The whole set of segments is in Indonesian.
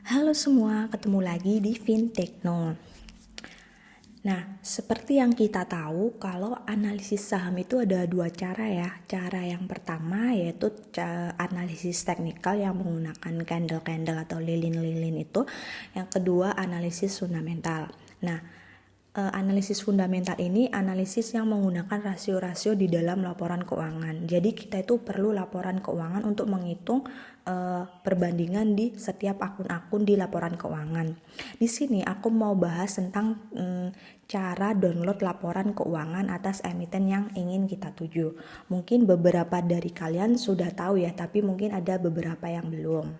Halo semua, ketemu lagi di Fintechno. Nah, seperti yang kita tahu, kalau analisis saham itu ada dua cara ya. Cara yang pertama yaitu analisis teknikal yang menggunakan candle-candle atau lilin-lilin itu. Yang kedua, analisis fundamental. Nah, analisis fundamental ini analisis yang menggunakan rasio-rasio di dalam laporan keuangan. Jadi kita itu perlu laporan keuangan untuk menghitung perbandingan di setiap akun-akun di laporan keuangan. Di sini aku mau bahas tentang cara download laporan keuangan atas emiten yang ingin kita tuju. Mungkin beberapa dari kalian sudah tahu ya, tapi mungkin ada beberapa yang belum.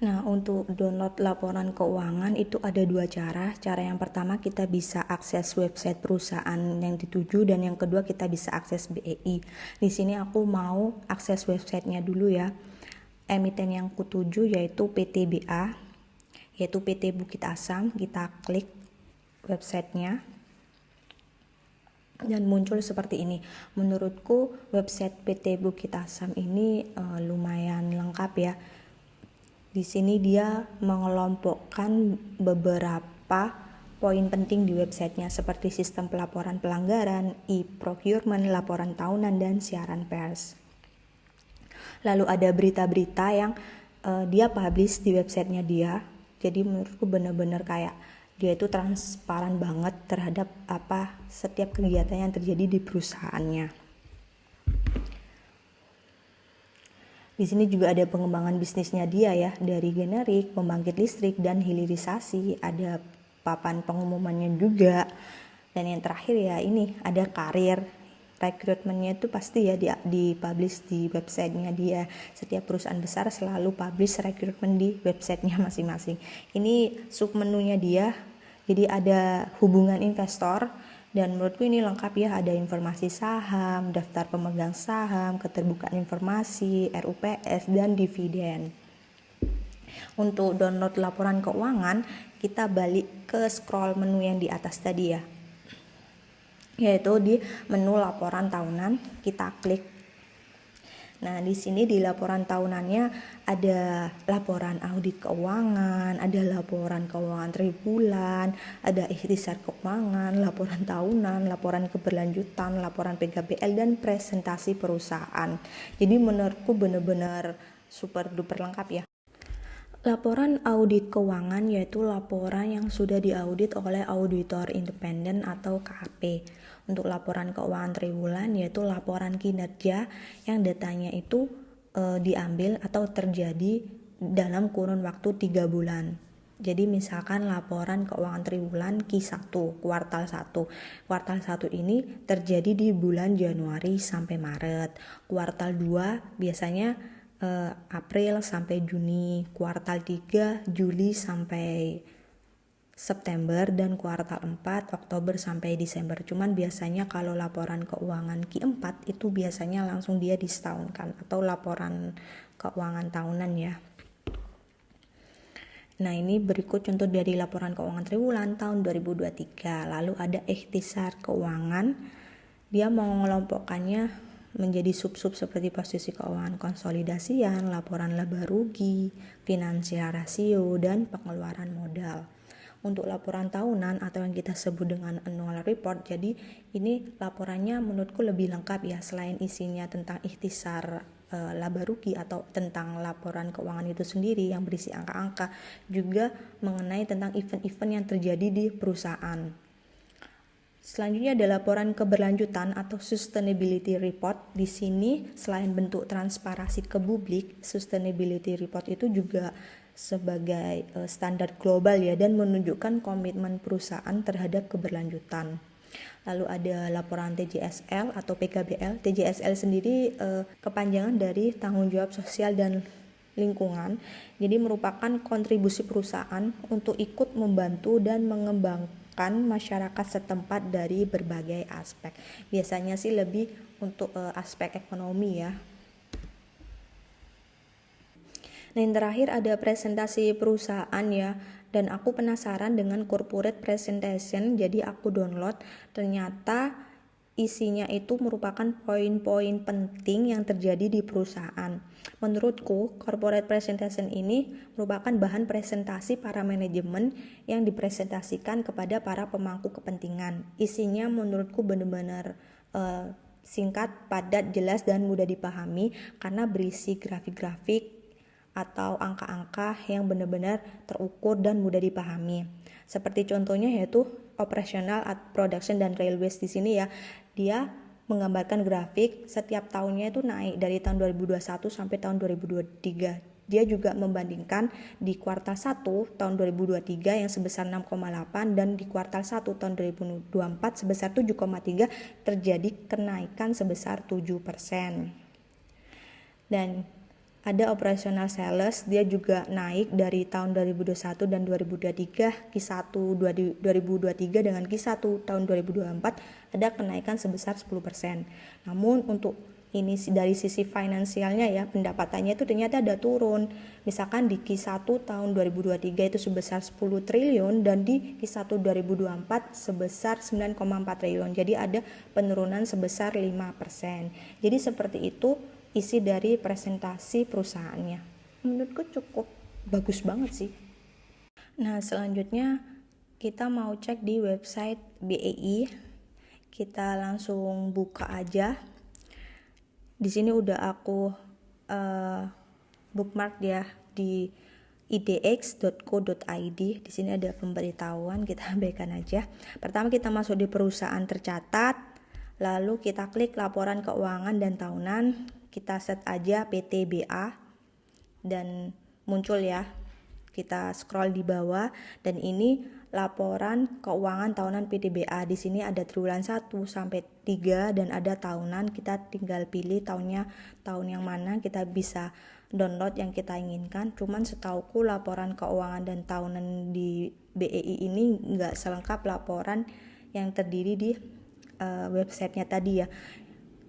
Nah, untuk download laporan keuangan itu ada dua cara. Cara yang pertama kita bisa akses website perusahaan yang dituju, dan yang kedua kita bisa akses BEI. Di sini aku mau akses websitenya dulu ya. Emiten yang kutuju yaitu PTBA, yaitu PT Bukit Asam. Kita klik websitenya dan muncul seperti ini. Menurutku website PT Bukit Asam ini lumayan lengkap ya. Di sini dia mengelompokkan beberapa poin penting di websitenya seperti sistem pelaporan pelanggaran, e-procurement, laporan tahunan, dan siaran pers. Lalu ada berita-berita yang dia publish di websitenya dia. Jadi menurutku benar-benar kayak dia itu transparan banget terhadap setiap kegiatan yang terjadi di perusahaannya. Di sini juga ada pengembangan bisnisnya dia ya, dari generik, pembangkit listrik, dan hilirisasi. Ada papan pengumumannya juga. Dan yang terakhir ya ini ada karir. Rekrutmennya itu pasti ya di-publish di websitenya dia. Setiap perusahaan besar selalu publish rekrutmen di websitenya masing-masing. Ini submenunya dia. Jadi ada hubungan investor. Dan menurutku ini lengkap ya, ada informasi saham, daftar pemegang saham, keterbukaan informasi, RUPS, dan dividen. Untuk download laporan keuangan, kita balik ke scroll menu yang di atas tadi ya, yaitu di menu laporan tahunan. Kita klik. Nah, di sini di laporan tahunannya ada laporan audit keuangan, ada laporan keuangan triwulan, ada ikhtisar keuangan, laporan tahunan, laporan keberlanjutan, laporan PKBL, dan presentasi perusahaan. Jadi menurutku benar-benar super duper lengkap ya. Laporan audit keuangan yaitu laporan yang sudah diaudit oleh auditor independen atau KAP. Untuk laporan keuangan triwulan yaitu laporan kinerja yang datanya itu diambil atau terjadi dalam kurun waktu 3 bulan. Jadi misalkan laporan keuangan triwulan Q1, kuartal 1. Kuartal 1 ini terjadi di bulan Januari sampai Maret. Kuartal 2 biasanya April sampai Juni, kuartal 3 Juli sampai September, dan kuartal 4 Oktober sampai Desember. Cuman biasanya kalau laporan keuangan Q4 itu biasanya langsung dia disetahunkan, atau laporan keuangan tahunan ya. Nah, ini berikut contoh dari laporan keuangan triwulan tahun 2023. Lalu ada ikhtisar keuangan. Dia mau mengelompokkannya menjadi sub-sub seperti posisi keuangan konsolidasian, laporan laba rugi, finansial rasio, dan pengeluaran modal. Untuk laporan tahunan atau yang kita sebut dengan annual report, jadi ini laporannya menurutku lebih lengkap ya. Selain isinya tentang ikhtisar laba rugi atau tentang laporan keuangan itu sendiri yang berisi angka-angka, juga mengenai tentang event-event yang terjadi di perusahaan. Selanjutnya ada laporan keberlanjutan atau sustainability report. Di sini selain bentuk transparansi ke publik, sustainability report itu juga sebagai standar global ya, dan menunjukkan komitmen perusahaan terhadap keberlanjutan. Lalu ada laporan TJSL atau PKBL. TJSL sendiri kepanjangan dari tanggung jawab sosial dan lingkungan. Jadi merupakan kontribusi perusahaan untuk ikut membantu dan mengembangkan masyarakat setempat dari berbagai aspek. Biasanya sih lebih untuk aspek ekonomi ya. Nah, yang terakhir ada presentasi perusahaan ya, dan aku penasaran dengan corporate presentation, jadi aku download. Ternyata isinya itu merupakan poin-poin penting yang terjadi di perusahaan. Menurutku, corporate presentation ini merupakan bahan presentasi para manajemen yang dipresentasikan kepada para pemangku kepentingan. Isinya menurutku benar-benar singkat, padat, jelas, dan mudah dipahami karena berisi grafik-grafik atau angka-angka yang benar-benar terukur dan mudah dipahami. Seperti contohnya yaitu operational, production, dan railways di sini ya. Dia menggambarkan grafik setiap tahunnya itu naik dari tahun 2021 sampai tahun 2023. Dia juga membandingkan di kuartal 1 tahun 2023 yang sebesar 6,8 dan di kuartal 1 tahun 2024 sebesar 7,3 terjadi kenaikan sebesar 7%. Dan ada operational sales, dia juga naik dari tahun 2021 dan 2023, Q1 2023 dengan Q1 tahun 2024 ada kenaikan sebesar 10%. Namun untuk ini dari sisi finansialnya ya, pendapatannya itu ternyata ada turun. Misalkan di Q1 tahun 2023 itu sebesar 10 triliun dan di Q1 2024 sebesar 9,4 triliun. Jadi ada penurunan sebesar 5%. Jadi seperti itu isi dari presentasi perusahaannya. Menurutku cukup bagus banget sih. Nah, selanjutnya kita mau cek di website BEI. Kita langsung buka aja. Di sini udah aku bookmark ya di idx.co.id. Di sini ada pemberitahuan, kita abaikan aja. Pertama kita masuk di perusahaan tercatat, lalu kita klik laporan keuangan dan tahunan. Kita set aja PTBA dan muncul ya. Kita scroll di bawah dan ini laporan keuangan tahunan PTBA. Di sini ada triwulan 1 sampai 3 dan ada tahunan. Kita tinggal pilih tahun yang mana, kita bisa download yang kita inginkan. Cuman setauku laporan keuangan dan tahunan di BEI ini enggak selengkap laporan yang terdiri di websitenya tadi ya.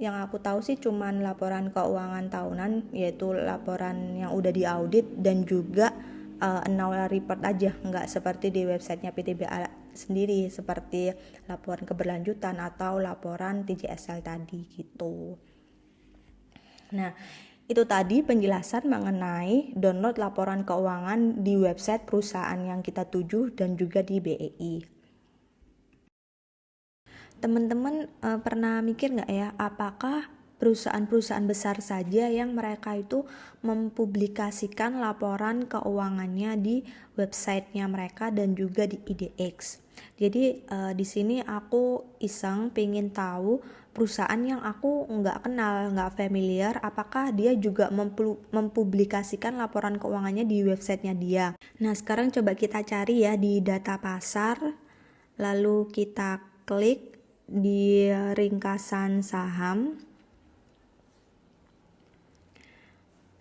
Yang aku tahu sih cuman laporan keuangan tahunan, yaitu laporan yang udah diaudit dan juga annual report aja, nggak seperti di websitenya PTBA sendiri seperti laporan keberlanjutan atau laporan TJSL tadi gitu. Nah, itu tadi penjelasan mengenai download laporan keuangan di website perusahaan yang kita tuju dan juga di BEI. Teman-teman pernah mikir nggak ya, apakah perusahaan-perusahaan besar saja yang mereka itu mempublikasikan laporan keuangannya di websitenya mereka dan juga di IDX. Jadi di sini aku iseng pengen tahu perusahaan yang aku nggak kenal, nggak familiar, apakah dia juga mempublikasikan laporan keuangannya di websitenya dia. Nah sekarang coba kita cari ya di data pasar, lalu kita klik di ringkasan saham.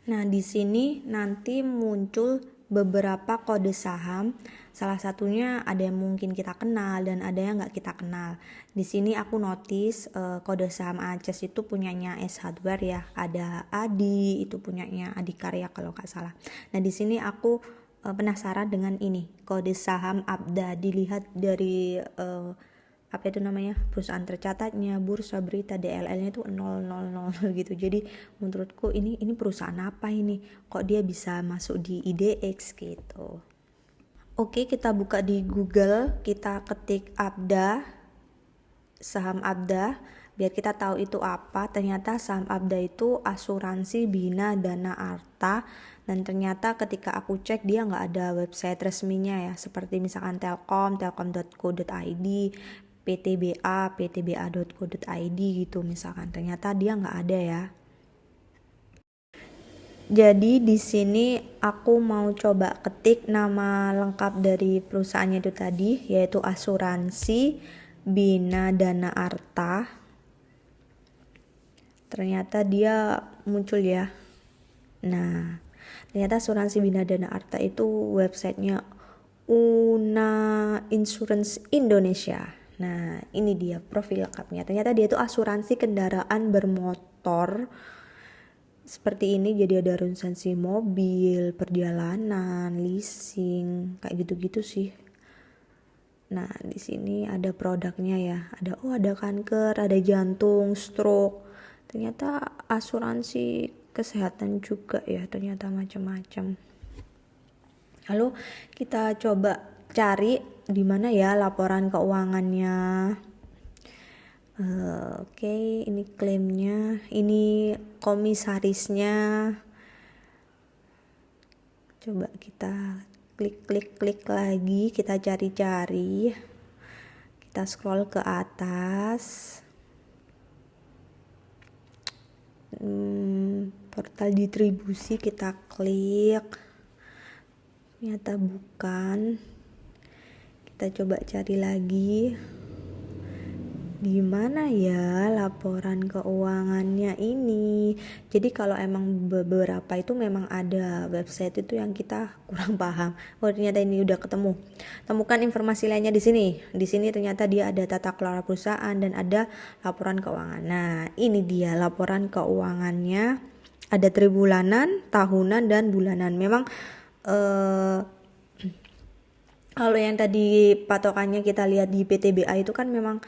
Nah, di sini nanti muncul beberapa kode saham. Salah satunya ada yang mungkin kita kenal dan ada yang nggak kita kenal. Di sini aku notice kode saham ACES itu punyanya S Hardware ya. Ada Adi, itu punyanya Adikarya kalau nggak salah. Nah, di sini aku penasaran dengan ini, kode saham Abda. Dilihat dari apa itu namanya, perusahaan tercatatnya, bursa berita DLL-nya itu 000 gitu. Jadi menurutku ini perusahaan apa ini, kok dia bisa masuk di IDX gitu. Oke, kita buka di Google, kita ketik Abda, saham Abda, biar kita tahu itu apa. Ternyata saham Abda itu asuransi Bina Dana Arta, dan ternyata ketika aku cek dia nggak ada website resminya ya, seperti misalkan Telkom, telkom.co.id, PTBA, ptba.co.id gitu misalkan. Ternyata dia nggak ada ya. Jadi di sini aku mau coba ketik nama lengkap dari perusahaannya itu tadi, yaitu asuransi Bina Dana Arta. Ternyata dia muncul ya. Nah, ternyata asuransi Bina Dana Arta itu websitenya Una Insurance Indonesia. Nah, ini dia profil lengkapnya. Ternyata dia itu asuransi kendaraan bermotor. Seperti ini, jadi ada asuransi mobil, perjalanan, leasing, kayak gitu-gitu sih. Nah, di sini ada produknya ya. Ada kanker, ada jantung, stroke. Ternyata asuransi kesehatan juga ya, ternyata macam-macam. Lalu kita coba cari di mana ya laporan keuangannya. Oke, ini klaimnya, ini komisarisnya. Coba kita klik lagi, kita cari-cari, kita scroll ke atas. Portal distribusi kita klik, ternyata bukan. Kita coba cari lagi, gimana ya laporan keuangannya ini. Jadi kalau emang beberapa itu memang ada website itu yang kita kurang paham. Ternyata ini udah ketemu. Temukan informasi lainnya di sini. Di sini ternyata dia ada tata kelola perusahaan dan ada laporan keuangan. Nah, ini dia laporan keuangannya. Ada tribulanan, tahunan, dan bulanan. Memang kalau yang tadi patokannya kita lihat di PTBA itu kan memang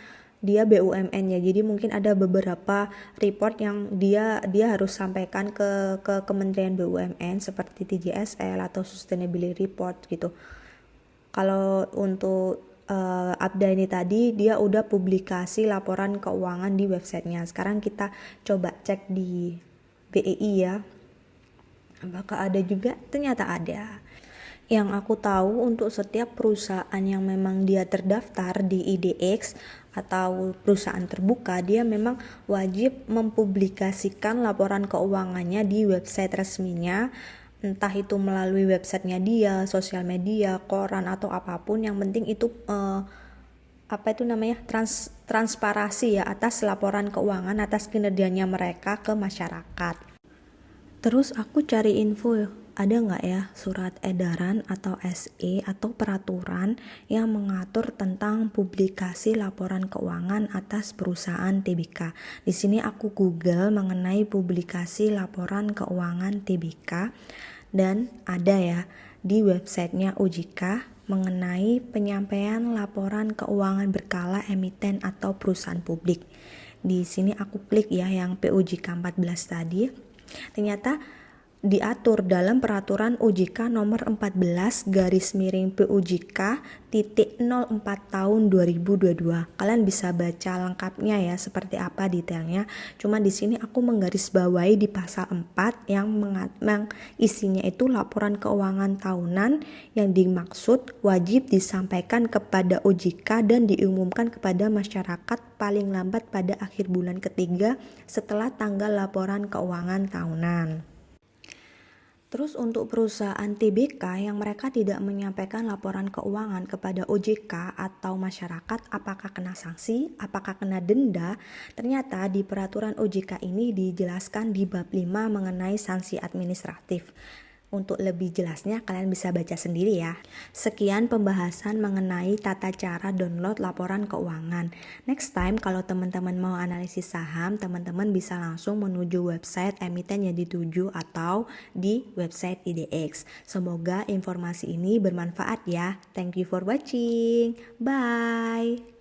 dia BUMN ya, jadi mungkin ada beberapa report yang dia harus sampaikan ke Kementerian BUMN seperti TJSL atau Sustainability Report gitu. Kalau untuk Abda ini tadi dia udah publikasi laporan keuangan di websitenya. Sekarang kita coba cek di BEI ya, apakah ada juga. Ternyata ada. Yang aku tahu untuk setiap perusahaan yang memang dia terdaftar di IDX atau perusahaan terbuka, dia memang wajib mempublikasikan laporan keuangannya di website resminya, entah itu melalui websitenya dia, sosial media, koran atau apapun. Yang penting itu transparasi ya atas laporan keuangan, atas kinerjanya mereka ke masyarakat. Terus aku cari info, ada nggak ya surat edaran atau SE atau peraturan yang mengatur tentang publikasi laporan keuangan atas perusahaan TBK. Di sini aku Google mengenai publikasi laporan keuangan TBK dan ada ya di websitenya OJK mengenai penyampaian laporan keuangan berkala emiten atau perusahaan publik. Di sini aku klik ya yang POJK 14 tadi. Ternyata diatur dalam peraturan OJK nomor 14 POJK titik 04 tahun 2022. Kalian bisa baca lengkapnya ya seperti apa detailnya. Cuma di sini aku menggarisbawahi di pasal 4 yang isinya itu laporan keuangan tahunan yang dimaksud wajib disampaikan kepada OJK dan diumumkan kepada masyarakat paling lambat pada akhir bulan ketiga setelah tanggal laporan keuangan tahunan. Terus untuk perusahaan TBK yang mereka tidak menyampaikan laporan keuangan kepada OJK atau masyarakat, apakah kena sanksi, apakah kena denda? Ternyata di peraturan OJK ini dijelaskan di bab 5 mengenai sanksi administratif. Untuk lebih jelasnya kalian bisa baca sendiri ya. Sekian pembahasan mengenai tata cara download laporan keuangan. Next time kalau teman-teman mau analisis saham, teman-teman bisa langsung menuju website emiten yang dituju atau di website IDX. Semoga informasi ini bermanfaat ya. Thank you for watching. Bye.